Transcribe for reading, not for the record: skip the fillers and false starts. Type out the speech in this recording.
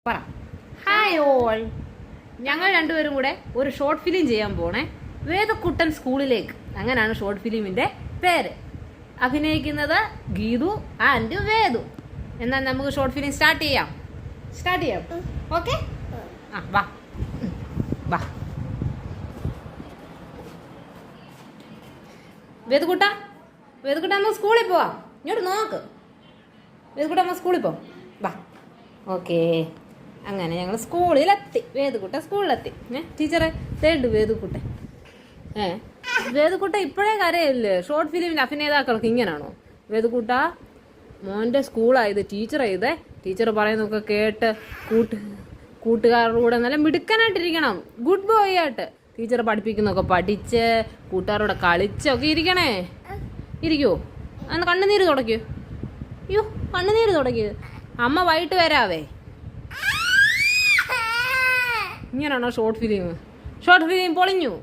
പറ. Hi all, ഞങ്ങൾ രണ്ടുപേരും കൂടെ ഒരു ഷോർട്ട് ഫിലിം ചെയ്യാൻ പോണേ. വേദക്കുട്ടൻ സ്കൂളിലേക്ക്, അങ്ങനെയാണ് ഷോർട്ട് ഫിലിമിന്റെ പേര്. അഭിനയിക്കുന്നത് ഗീതു ആൻഡ് വേദു. എന്നാൽ നമുക്ക് ഷോർട്ട് ഫിലിം സ്റ്റാർട്ട് ചെയ്യാം. ഓക്കെ? ആ വാ വാ. വേദക്കുട്ട നമുക്ക് സ്കൂളിൽ പോവാം. ഇങ്ങോട്ട് നോക്ക്. വേദക്കുട്ട നമുക്ക് സ്കൂളിൽ പോവാം. വാ. ഓക്കേ, അങ്ങനെ ഞങ്ങൾ സ്കൂളിലെത്തി. വേദക്കുട്ട സ്കൂളിലെത്തി. ടീച്ചറെ തേണ്ട് വേദക്കുട്ട. വേദക്കുട്ട ഇപ്പോഴേ കരയല്ലേ? ഷോർട്ട് ഫിലിമിന്റെ അഭിനേതാക്കൾക്ക് ഇങ്ങനാണോ? വേദക്കുട്ട മോൻ്റെ സ്കൂളായത്, ടീച്ചറായതേ. ടീച്ചർ പറയുന്നതൊക്കെ കേട്ട് കൂട്ടുകാരുടെ കൂടെ നല്ല മിടുക്കനായിട്ടിരിക്കണം. ഗുഡ് ബോയ് ആയിട്ട് ടീച്ചർ പഠിപ്പിക്കുന്നതൊക്കെ പഠിച്ച് കൂട്ടുകാരോടെ കളിച്ചൊക്കെ ഇരിക്കണേ. ഇരിക്കുവോ? അന്ന് കണ്ണുനീര് തുടയ്ക്കൂ. അയ്യോ, കണ്ണുനീര് തുടയ്ക്കൂ. അമ്മ വൈകിട്ട് വരാവേ. ഇങ്ങനെയാണോ ഷോർട്ട് ഫിലിം പൊളിഞ്ഞു.